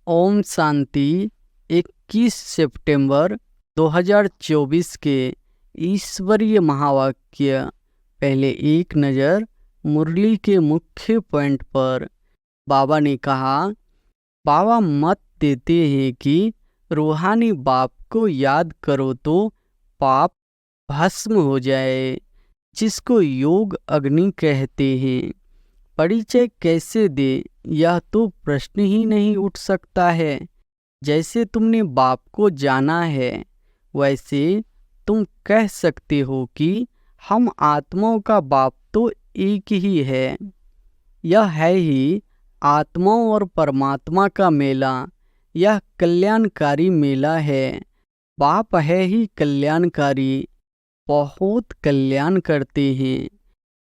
ओम शांति। 21 सितंबर 2024 के ईश्वरीय महावाक्य। पहले एक नज़र मुरली के मुख्य पॉइंट पर। बाबा ने कहा, बाबा मत देते हैं कि रूहानी बाप को याद करो तो पाप भस्म हो जाए, जिसको योग अग्नि कहते हैं। परिचय कैसे दे, यह तो प्रश्न ही नहीं उठ सकता है। जैसे तुमने बाप को जाना है, वैसे तुम कह सकते हो कि हम आत्माओं का बाप तो एक ही है। यह है ही आत्माओं और परमात्मा का मेला। यह कल्याणकारी मेला है। बाप है ही कल्याणकारी, बहुत कल्याण करते हैं।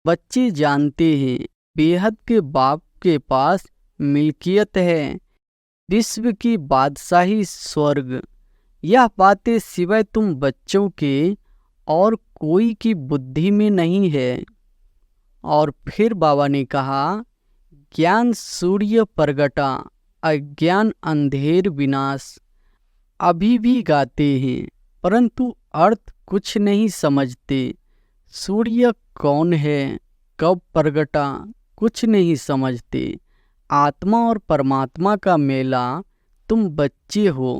बच्चे जानते हैं बेहद के बाप के पास मिल्कियत है, विश्व की बादशाही स्वर्ग। यह बातें सिवाय तुम बच्चों के और कोई की बुद्धि में नहीं है। और फिर बाबा ने कहा, ज्ञान सूर्य प्रगटा, अज्ञान अंधेर विनाश। अभी भी गाते हैं परंतु अर्थ कुछ नहीं समझते। सूर्य कौन है, कब प्रगटा, कुछ नहीं समझते। आत्मा और परमात्मा का मेला तुम बच्चे हो।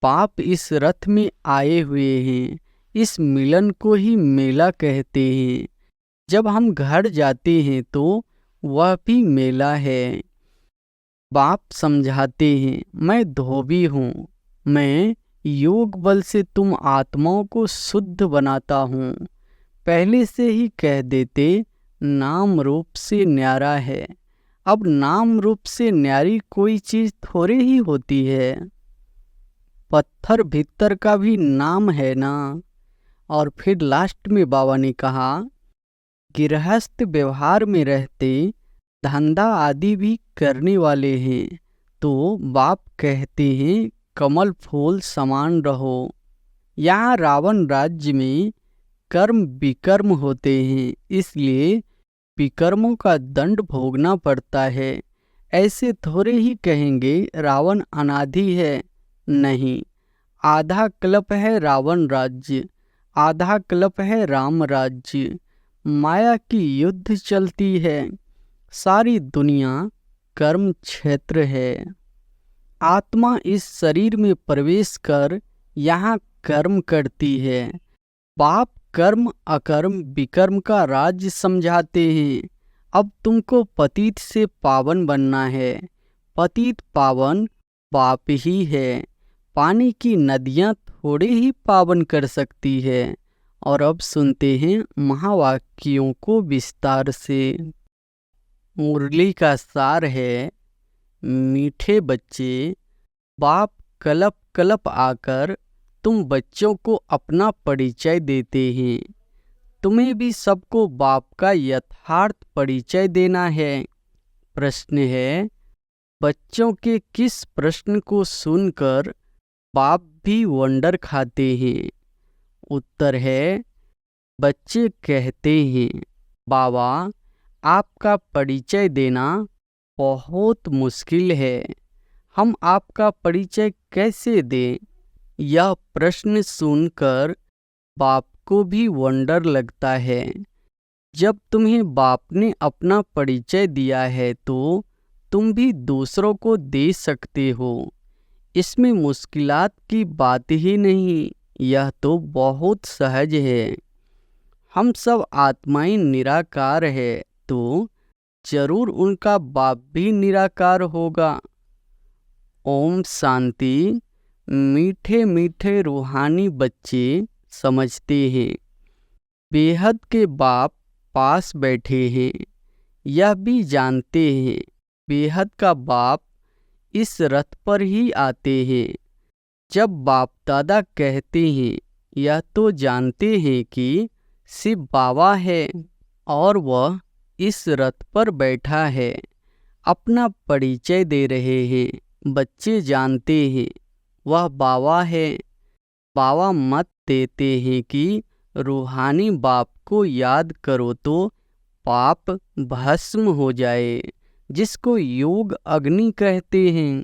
बाप इस रथ में आए हुए हैं। इस मिलन को ही मेला कहते हैं। जब हम घर जाते हैं तो वह भी मेला है। बाप समझाते हैं, मैं धोबी हूँ। मैं योग बल से तुम आत्माओं को शुद्ध बनाता हूँ। पहले से ही कह देते, नाम रूप से न्यारा है। अब नाम रूप से न्यारी कोई चीज थोड़ी ही होती है। पत्थर भीतर का भी नाम है ना। और फिर लास्ट में बाबा ने कहा, गृहस्थ व्यवहार में रहते धंधा आदि भी करने वाले हैं तो बाप कहते हैं, कमल फूल समान रहो। यहाँ रावण राज्य में कर्म विकर्म होते हैं, इसलिए विकर्मों का दंड भोगना पड़ता है। ऐसे थोड़े ही कहेंगे रावण अनादि है। नहीं, आधा कल्प है रावण राज्य, आधा कल्प है राम राज्य। माया की युद्ध चलती है। सारी दुनिया कर्म क्षेत्र है। आत्मा इस शरीर में प्रवेश कर यहाँ कर्म करती है। बाप कर्म अकर्म विकर्म का राज्य समझाते हैं। अब तुमको पतित से पावन बनना है। पतित पावन बाप ही है। पानी की नदियाँ थोड़े ही पावन कर सकती है। और अब सुनते हैं महावाक्यों को विस्तार से। मुरली का सार है, मीठे बच्चे, बाप कलप कलप आकर तुम बच्चों को अपना परिचय देते हैं। तुम्हें भी सबको बाप का यथार्थ परिचय देना है। प्रश्न है, बच्चों के किस प्रश्न को सुनकर बाप भी वंडर खाते हैं? उत्तर है, बच्चे कहते हैं, बाबा आपका परिचय देना बहुत मुश्किल है। हम आपका परिचय कैसे दें? यह प्रश्न सुनकर बाप को भी वंडर लगता है। जब तुम्हें बाप ने अपना परिचय दिया है तो तुम भी दूसरों को दे सकते हो। इसमें मुश्किलात की बात ही नहीं, यह तो बहुत सहज है। हम सब आत्माएं निराकार है तो जरूर उनका बाप भी निराकार होगा। ओम शांति। मीठे मीठे रूहानी बच्चे समझते हैं, बेहद के बाप पास बैठे हैं। यह भी जानते हैं बेहद का बाप इस रथ पर ही आते हैं। जब बाप दादा कहते हैं, यह तो जानते हैं कि शिव बाबा है और वह इस रथ पर बैठा है। अपना परिचय दे रहे हैं। बच्चे जानते हैं वह बाबा है। बाबा मत देते हैं कि रूहानी बाप को याद करो तो पाप भस्म हो जाए, जिसको योग अग्नि कहते हैं।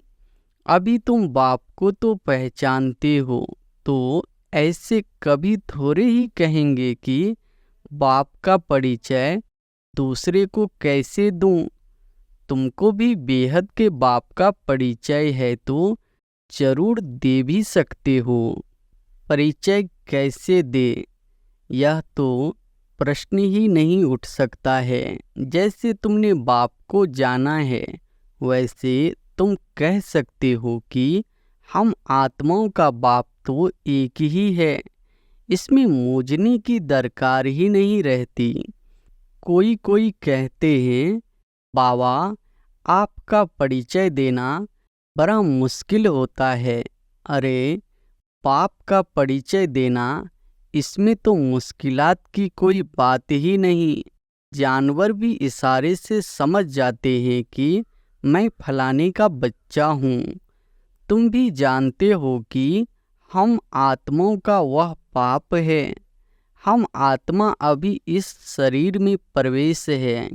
अभी तुम बाप को तो पहचानते हो, तो ऐसे कभी थोड़े ही कहेंगे कि बाप का परिचय दूसरे को कैसे दूं। तुमको भी बेहद के बाप का परिचय है तो जरूर दे भी सकते हो। परिचय कैसे दे, यह तो प्रश्न ही नहीं उठ सकता है। जैसे तुमने बाप को जाना है, वैसे तुम कह सकते हो कि हम आत्माओं का बाप तो एक ही है। इसमें मूझने की दरकार ही नहीं रहती। कोई कोई कहते हैं, बाबा आपका परिचय देना बड़ा मुश्किल होता है। अरे बाप का परिचय देना, इसमें तो मुश्किलात की कोई बात ही नहीं। जानवर भी इशारे से समझ जाते हैं कि मैं फलाने का बच्चा हूँ। तुम भी जानते हो कि हम आत्माओं का वह पाप है। हम आत्मा अभी इस शरीर में प्रवेश है।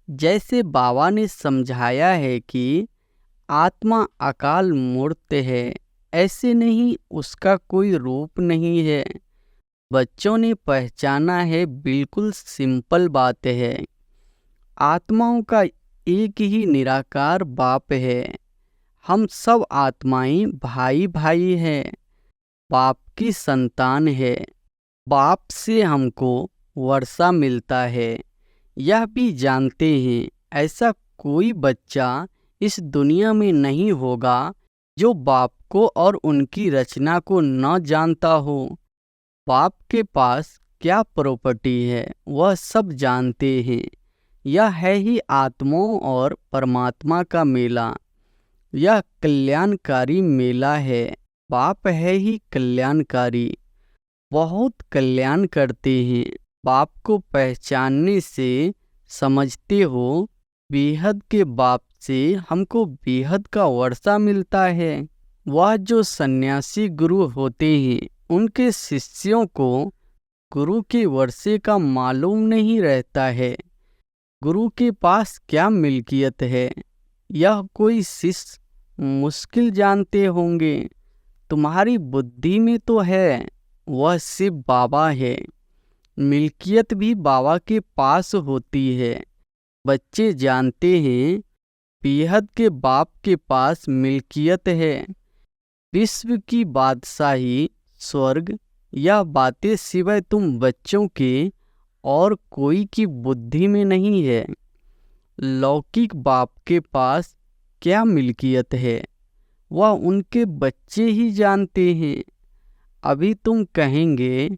जैसे बाबा ने समझाया है कि आत्मा अकाल मूर्त है, ऐसे नहीं उसका कोई रूप नहीं है। बच्चों ने पहचाना है, बिल्कुल सिंपल बात है। आत्माओं का एक ही निराकार बाप है। हम सब आत्माएं भाई भाई हैं, बाप की संतान है। बाप से हमको वर्षा मिलता है। यह भी जानते हैं, ऐसा कोई बच्चा इस दुनिया में नहीं होगा जो बाप को और उनकी रचना को न जानता हो। बाप के पास क्या प्रॉपर्टी है, वह सब जानते हैं। यह है ही आत्माओं और परमात्मा का मेला। यह कल्याणकारी मेला है। बाप है ही कल्याणकारी, बहुत कल्याण करते हैं। बाप को पहचानने से समझते हो, बेहद के बाप से हमको बेहद का वर्षा मिलता है। वह जो सन्यासी गुरु होते हैं, उनके शिष्यों को गुरु के वर्षे का मालूम नहीं रहता है। गुरु के पास क्या मिल्कियत है, यह कोई शिष्य मुश्किल जानते होंगे। तुम्हारी बुद्धि में तो है, वह सिर्फ बाबा है। मिल्कियत भी बाबा के पास होती है। बच्चे जानते हैं, बेहद के बाप के पास मिल्कियत है। विश्व की बादशाही, स्वर्ग, यह बातें सिवाय तुम बच्चों के और कोई की बुद्धि में नहीं है। लौकिक बाप के पास क्या मिल्कियत है, वह उनके बच्चे ही जानते हैं। अभी तुम कहेंगे,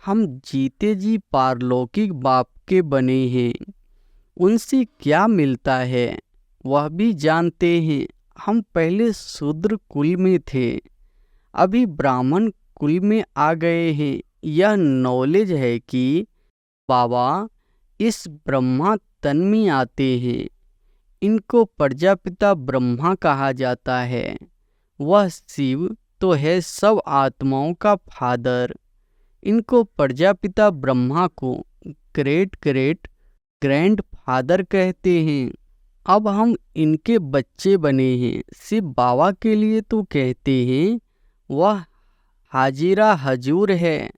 हम जीते जी पारलौकिक बाप के बने हैं, उनसे क्या मिलता है। वह भी जानते हैं, हम पहले शूद्र कुल में थे, अभी ब्राह्मण कुल में आ गए हैं। यह नॉलेज है कि बाबा इस ब्रह्मा तन में आते हैं। इनको प्रजापिता ब्रह्मा कहा जाता है। वह शिव तो है सब आत्माओं का फादर। इनको प्रजापिता ब्रह्मा को ग्रेट ग्रेट ग्रैंड फादर कहते हैं। अब हम इनके बच्चे बने हैं। सिर्फ बाबा के लिए तो कहते हैं, वह हाजिरा हजूर है,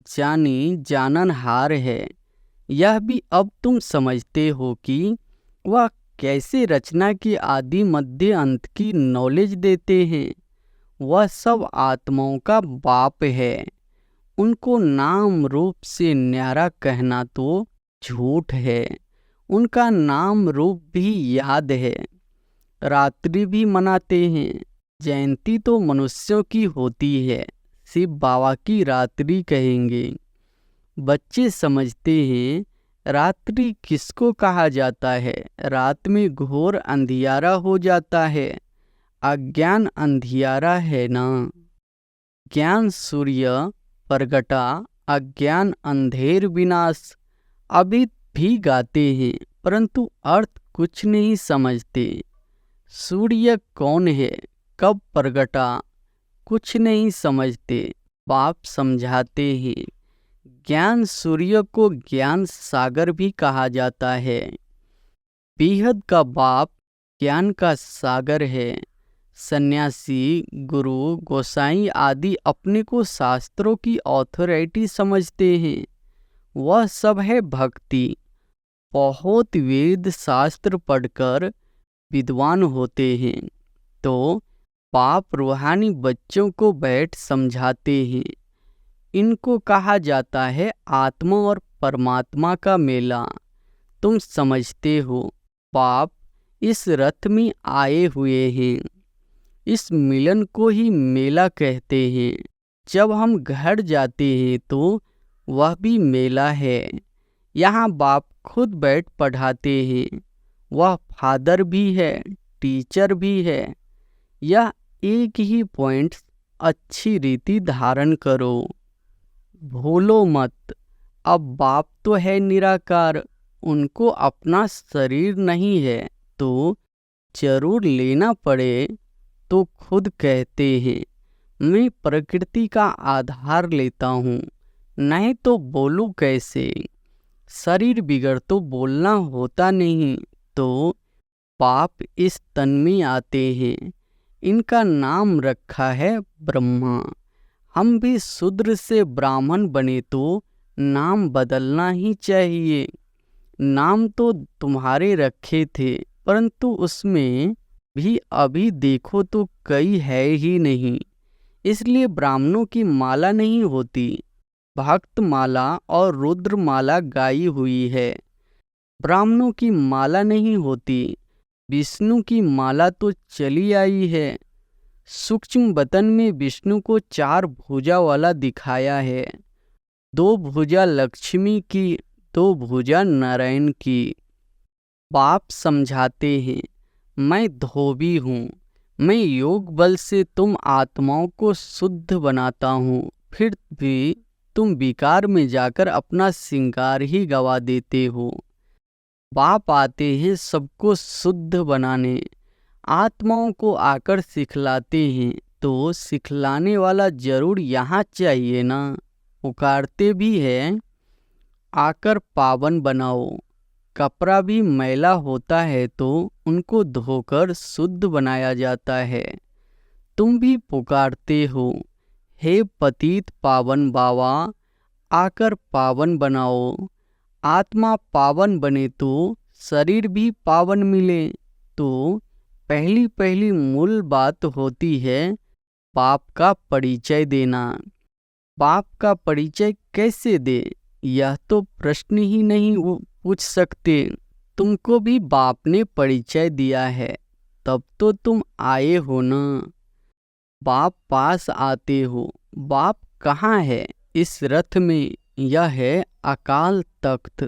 जानी जाननहार है। यह भी अब तुम समझते हो कि वह कैसे रचना की आदि मध्य अंत की नॉलेज देते हैं। वह सब आत्माओं का बाप है। उनको नाम रूप से न्यारा कहना तो झूठ है। उनका नाम रूप भी याद है। रात्रि भी मनाते हैं। जयंती तो मनुष्यों की होती है, सिर्फ बाबा की रात्रि कहेंगे। बच्चे समझते हैं, रात्रि किसको कहा जाता है। रात में घोर अंधियारा हो जाता है। अज्ञान अंधियारा है ना। ज्ञान सूर्य प्रगटा, अज्ञान अंधेर विनाश। अभी भी गाते हैं, परंतु अर्थ कुछ नहीं समझते। सूर्य कौन है, कब प्रगटा, कुछ नहीं समझते। बाप समझाते हैं, ज्ञान सूर्य को ज्ञान सागर भी कहा जाता है। बेहद का बाप ज्ञान का सागर है। सन्यासी, गुरु, गोसाई आदि अपने को शास्त्रों की अथॉरिटी समझते हैं। वह सब है भक्ति। बहुत वेद शास्त्र पढ़कर विद्वान होते हैं तो बाप रूहानी बच्चों को बैठ समझाते हैं। इनको कहा जाता है आत्मा और परमात्मा का मेला। तुम समझते हो, बाप इस रथ में आए हुए हैं। इस मिलन को ही मेला कहते हैं। जब हम घर जाते हैं तो वह भी मेला है। यहाँ बाप खुद बैठ पढ़ाते हैं। वह फादर भी है, टीचर भी है। यह एक ही पॉइंट अच्छी रीति धारण करो, भूलो मत। अब बाप तो है निराकार, उनको अपना शरीर नहीं है तो जरूर लेना पड़े तो खुद कहते हैं मैं प्रकृति का आधार लेता हूँ, नहीं तो बोलूँ कैसे। शरीर बिगड़ तो बोलना होता नहीं। तो बाप इस तन में आते हैं। इनका नाम रखा है ब्रह्मा। हम भी शूद्र से ब्राह्मण बने तो नाम बदलना ही चाहिए। नाम तो तुम्हारे रखे थे, परंतु उसमें भी अभी देखो तो कई है ही नहीं। इसलिए ब्राह्मणों की माला नहीं होती। भक्त माला और रुद्र माला गाई हुई है। ब्राह्मणों की माला नहीं होती। विष्णु की माला तो चली आई है। सूक्ष्म बतन में विष्णु को 4 भुजा वाला दिखाया है। 2 भुजा लक्ष्मी की, 2 भुजा नारायण की। बाप समझाते हैं मैं धोबी हूँ। मैं योग बल से तुम आत्माओं को शुद्ध बनाता हूँ, फिर भी तुम विकार में जाकर अपना श्रृंगार ही गवा देते हो। बाप आते हैं सबको शुद्ध बनाने। आत्माओं को आकर सिखलाते हैं तो सिखलाने वाला जरूर यहाँ चाहिए ना। पुकारते भी हैं आकर पावन बनाओ। कपड़ा भी मैला होता है तो उनको धोकर शुद्ध बनाया जाता है। तुम भी पुकारते हो हे पतित पावन बाबा, आकर पावन बनाओ। आत्मा पावन बने तो शरीर भी पावन मिले। तो पहली पहली मूल बात होती है बाप का परिचय देना। बाप का परिचय कैसे दे, यह तो प्रश्न ही नहीं पूछ सकते। तुमको भी बाप ने परिचय दिया है, तब तो तुम आए हो ना। बाप पास आते हो। बाप कहाँ है? इस रथ में। यह है अकाल तख्त।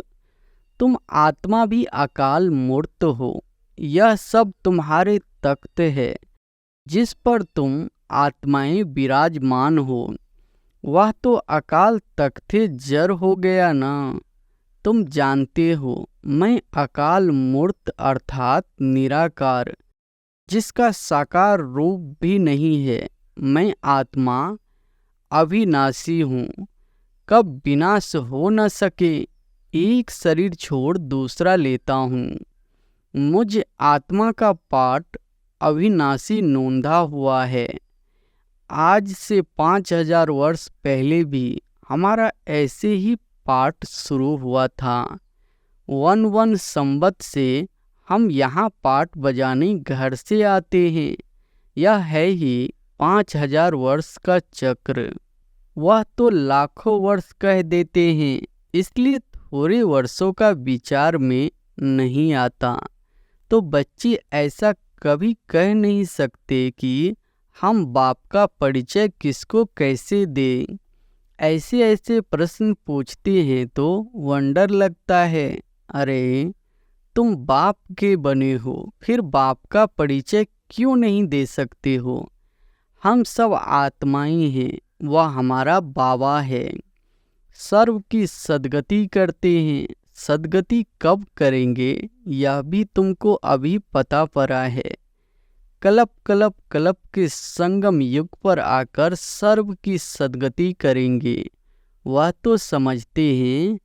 तुम आत्मा भी अकाल मूर्त हो। यह सब तुम्हारे तख्त है जिस पर तुम आत्माएं विराजमान हो। वह तो अकाल तख्त जर हो गया ना। तुम जानते हो मैं अकाल मूर्त अर्थात निराकार, जिसका साकार रूप भी नहीं है। मैं आत्मा अविनाशी हूँ, कब विनाश हो न सके। एक शरीर छोड़ दूसरा लेता हूँ। मुझ आत्मा का पाठ अविनाशी नोंधा हुआ है। आज से 5000 वर्ष पहले भी हमारा ऐसे ही पाठ शुरू हुआ था। 11 संवत से हम यहाँ पाठ बजाने घर से आते हैं। यह है ही 5000 वर्ष का चक्र। वह तो लाखों वर्ष कह देते हैं, इसलिए थोड़े वर्षों का विचार में नहीं आता। तो बच्चे ऐसा कभी कह नहीं सकते कि हम बाप का परिचय किसको कैसे दें। ऐसे ऐसे प्रश्न पूछते हैं तो वंडर लगता है। अरे तुम बाप के बने हो, फिर बाप का परिचय क्यों नहीं दे सकते हो? हम सब आत्माएं हैं, वह हमारा बाबा है। सर्व की सद्गति करते हैं। सद्गति कब करेंगे यह भी तुमको अभी पता पड़ा है। कल्प कल्प कल्प के संगम युग पर आकर सर्व की सद्गति करेंगे। वह तो समझते हैं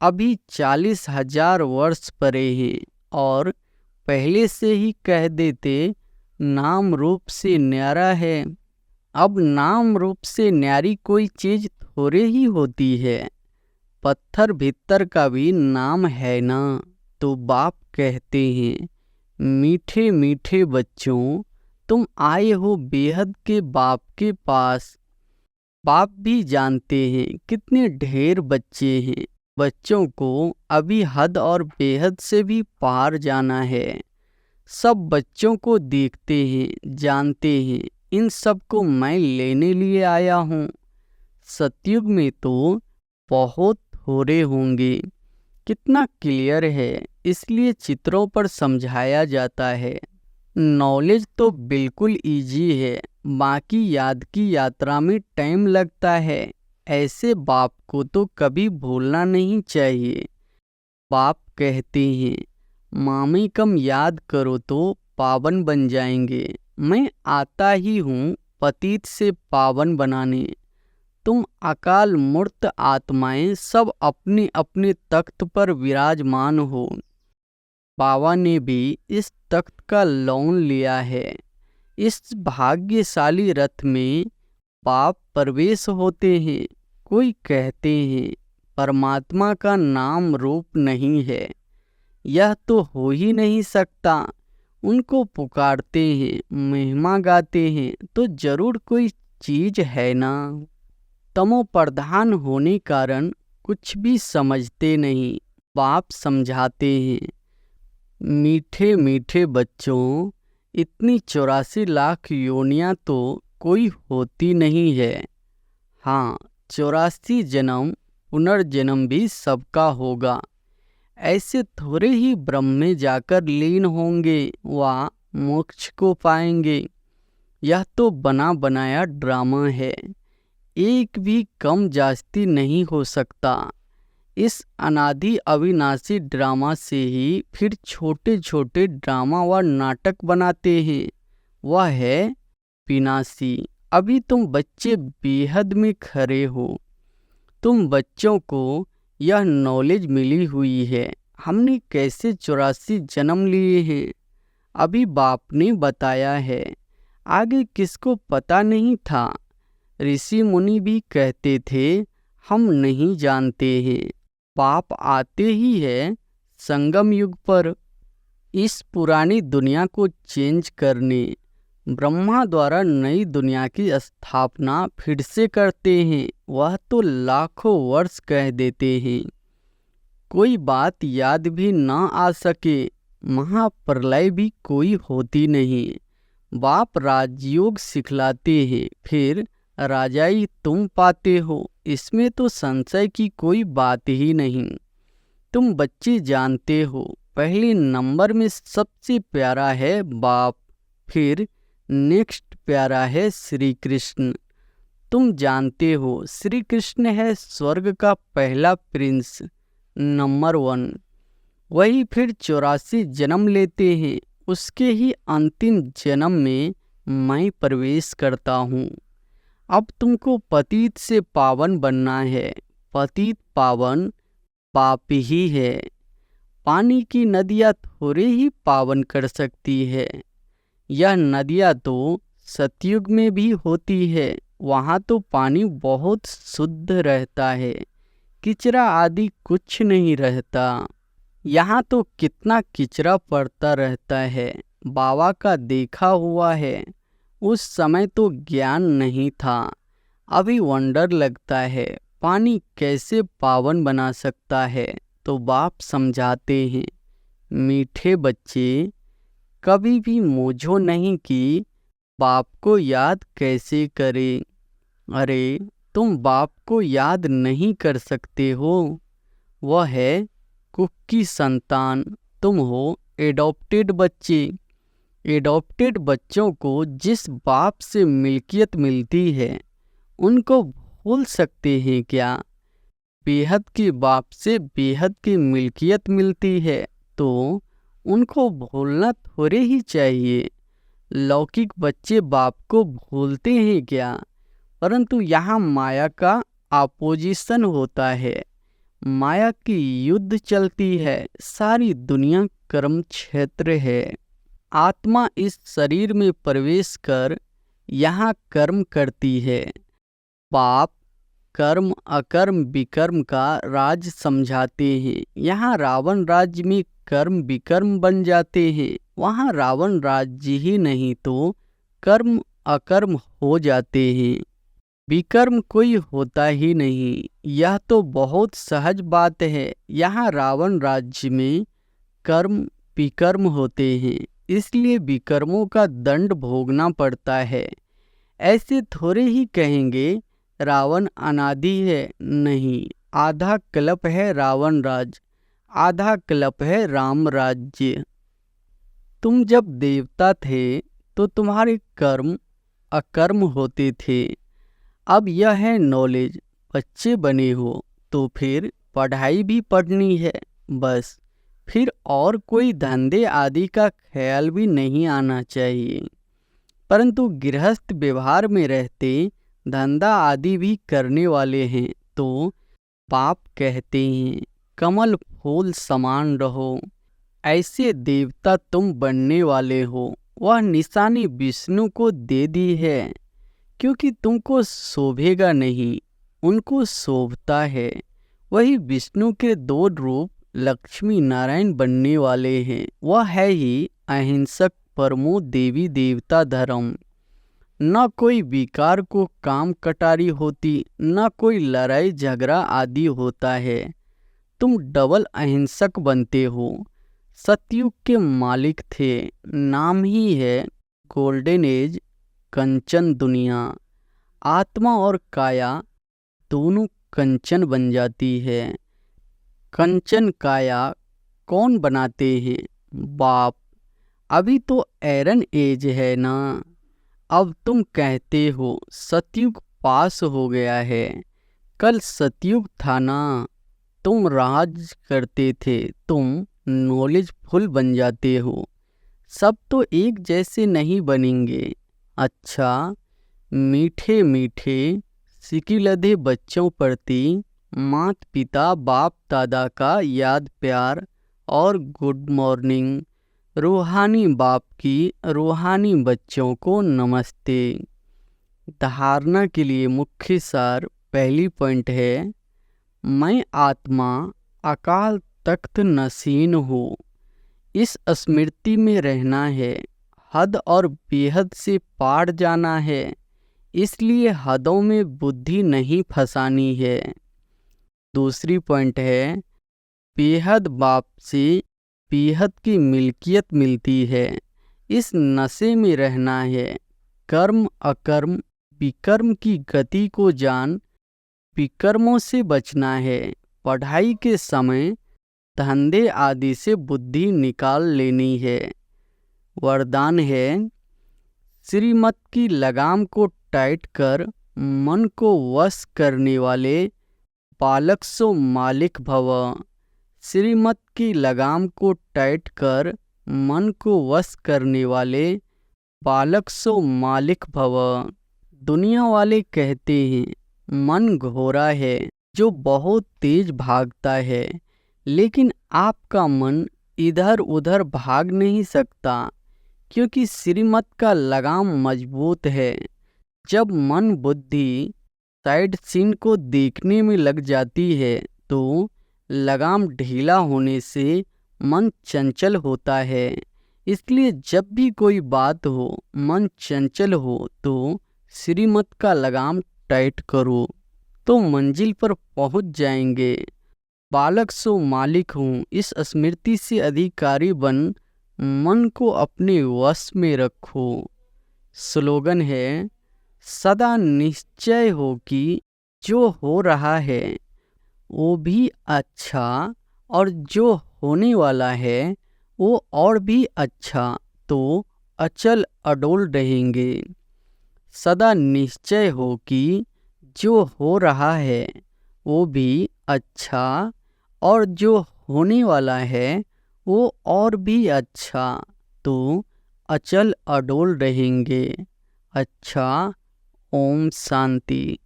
अभी 40,000 वर्ष परे हैं और पहले से ही कह देते नाम रूप से न्यारा है। अब नाम रूप से न्यारी कोई चीज थोड़े ही होती है, पत्थर भीतर का भी नाम है ना। तो बाप कहते हैं, मीठे मीठे बच्चों, तुम आए हो बेहद के बाप के पास। बाप भी जानते हैं कितने ढेर बच्चे हैं। बच्चों को अभी हद और बेहद से भी पार जाना है। सब बच्चों को देखते हैं, जानते हैं, इन सब को मैं लेने लिए आया हूँ। सतयुग में तो बहुत थोड़े होंगे। कितना क्लियर है, इसलिए चित्रों पर समझाया जाता है। नॉलेज तो बिल्कुल इजी है, बाकी याद की यात्रा में टाइम लगता है। ऐसे बाप को तो कभी भूलना नहीं चाहिए। बाप कहते हैं, मामी कम याद करो तो पावन बन जाएंगे। मैं आता ही हूँ पतित से पावन बनाने। तुम अकाल मूर्त आत्माएं सब अपने अपने तख्त पर विराजमान हो। बाबा ने भी इस तख्त का लोन लिया है। इस भाग्यशाली रथ में बाप प्रवेश होते हैं। कोई कहते हैं परमात्मा का नाम रूप नहीं है, यह तो हो ही नहीं सकता। उनको पुकारते हैं, महिमा गाते हैं, तो जरूर कोई चीज है ना। तमो प्रधान होने कारण कुछ भी समझते नहीं। बाप समझाते हैं, मीठे मीठे बच्चों, इतनी 84 लाख योनियां तो कोई होती नहीं है। हाँ, 84 जन्म पुनर्जन्म भी सबका होगा। ऐसे थोड़े ही ब्रह्म में जाकर लीन होंगे व मोक्ष को पाएंगे। यह तो बना बनाया ड्रामा है, एक भी कम जास्ती नहीं हो सकता। इस अनादि अविनाशी ड्रामा से ही फिर छोटे छोटे ड्रामा व नाटक बनाते हैं। वह है विनाशी। अभी तुम बच्चे बेहद में खड़े हो। तुम बच्चों को यह नॉलेज मिली हुई है, हमने कैसे 84 जन्म लिए हैं, अभी बाप ने बताया है। आगे किसको पता नहीं था। ऋषि मुनि भी कहते थे, हम नहीं जानते हैं। बाप आते ही है संगम युग पर, इस पुरानी दुनिया को चेंज करने। ब्रह्मा द्वारा नई दुनिया की स्थापना फिर से करते हैं। वह तो लाखों वर्ष कह देते हैं, कोई बात याद भी ना आ सके। महाप्रलय भी कोई होती नहीं। बाप राजयोग सिखलाते हैं, फिर राजाई तुम पाते हो। इसमें तो संशय की कोई बात ही नहीं। तुम बच्चे जानते हो, पहले नंबर में सबसे प्यारा है बाप, फिर नेक्स्ट प्यारा है श्री कृष्ण। तुम जानते हो श्री कृष्ण है स्वर्ग का पहला प्रिंस, नंबर 1। वही फिर 84 जन्म लेते हैं। उसके ही अंतिम जन्म में मैं प्रवेश करता हूँ। अब तुमको पतित से पावन बनना है। पतित पावन पाप ही है। पानी की नदियाँ थोड़े ही पावन कर सकती है। यह नदियाँ तो सतयुग में भी होती है, वहाँ तो पानी बहुत शुद्ध रहता है, किचरा आदि कुछ नहीं रहता। यहाँ तो कितना किचरा पड़ता रहता है। बाबा का देखा हुआ है, उस समय तो ज्ञान नहीं था। अभी वंडर लगता है पानी कैसे पावन बना सकता है। तो बाप समझाते हैं, मीठे बच्चे, कभी भी मोझो नहीं कि बाप को याद कैसे करें। अरे, तुम बाप को याद नहीं कर सकते हो। वह है कुक की संतान, तुम हो एडॉप्टेड बच्चे। एडॉप्टेड बच्चों को जिस बाप से मिल्कियत मिलती है, उनको भूल सकते हैं क्या। बेहद के बाप से बेहद की मिल्कियत मिलती है, तो उनको भूलना थोड़े ही चाहिए। लौकिक बच्चे बाप को भूलते हैं क्या। परंतु यहाँ माया का अपोजिशन होता है, माया की युद्ध चलती है। सारी दुनिया कर्म क्षेत्र है। आत्मा इस शरीर में प्रवेश कर यहाँ कर्म करती है। पाप कर्म अकर्म विकर्म का राज समझाते हैं। यहाँ रावण राज्य में कर्म विकर्म बन जाते हैं। वहाँ रावण राज्य ही नहीं तो कर्म अकर्म हो जाते हैं। विकर्म कोई होता ही नहीं, यह तो बहुत सहज बात है। यहाँ रावण राज्य में कर्म विकर्म होते हैं, इसलिए विकर्मों का दंड भोगना पड़ता है। ऐसे थोड़े ही कहेंगे रावण अनादि है। नहीं, आधा कल्प है रावण राज्य, आधा कल्प है राम राज्य। तुम जब देवता थे तो तुम्हारे कर्म अकर्म होते थे। अब यह है नॉलेज, बच्चे बने हो तो फिर पढ़ाई भी पढ़नी है बस। फिर और कोई धंधे आदि का ख्याल भी नहीं आना चाहिए। परंतु गृहस्थ व्यवहार में रहते धंधा आदि भी करने वाले हैं तो पाप कहते हैं। कमल फूल समान रहो, ऐसे देवता तुम बनने वाले हो। वह निशानी विष्णु को दे दी है, क्योंकि तुमको शोभेगा नहीं, उनको शोभता है। वही विष्णु के दो रूप लक्ष्मी नारायण बनने वाले हैं। वह है ही अहिंसक परमो देवी देवता धर्म। न कोई विकार को काम कटारी होती, न कोई लड़ाई झगड़ा आदि होता है। तुम डबल अहिंसक बनते हो। सतयुग के मालिक थे, नाम ही है गोल्डन एज कंचन दुनिया। आत्मा और काया दोनों कंचन बन जाती है। कंचन काया कौन बनाते हैं? बाप। अभी तो आयरन एज है ना। अब तुम कहते हो सतयुग पास हो गया है। कल सतयुग था ना, तुम राज करते थे, तुम नॉलेज फुल बन जाते हो। सब तो एक जैसे नहीं बनेंगे। अच्छा, मीठे मीठे सिकिलधे बच्चों प्रति मात पिता बाप दादा का याद प्यार और गुड मॉर्निंग। रूहानी बाप की रूहानी बच्चों को नमस्ते। धारणा के लिए मुख्य सार पहली पॉइंट है, मैं आत्मा अकाल तख्त नसीन हूँ। इस स्मृति में रहना है, हद और बेहद से पार जाना है। इसलिए हदों में बुद्धि नहीं फंसानी है। दूसरी पॉइंट है, बेहद बाप से बेहद की मिल्कियत मिलती है। इस नशे में रहना है। कर्म अकर्म विकर्म की गति को जान विकर्मों से बचना है। पढ़ाई के समय धंधे आदि से बुद्धि निकाल लेनी है। वरदान है, श्रीमत की लगाम को टाइट कर मन को वश करने वाले बालक सो मालिक भव। श्रीमत की लगाम को टाइट कर मन को वश करने वाले बालक सो मालिक भव। दुनिया वाले कहते हैं मन घोड़ा है जो बहुत तेज भागता है, लेकिन आपका मन इधर उधर भाग नहीं सकता, क्योंकि श्रीमत का लगाम मजबूत है। जब मन बुद्धि साइड सीन को देखने में लग जाती है तो लगाम ढीला होने से मन चंचल होता है। इसलिए जब भी कोई बात हो, मन चंचल हो तो श्रीमत का लगाम टाइट करो, तो मंजिल पर पहुंच जाएंगे। बालक सो मालिक हूँ, इस स्मृति से अधिकारी बन मन को अपने वश में रखो। स्लोगन है, सदा निश्चय हो कि जो हो रहा है वो भी अच्छा, और जो होने वाला है वो और भी अच्छा, तो अचल अडोल रहेंगे। सदा निश्चय हो कि जो हो रहा है वो भी अच्छा, और जो होने वाला है वो और भी अच्छा, तो अचल अडोल रहेंगे। अच्छा, ओम शांति।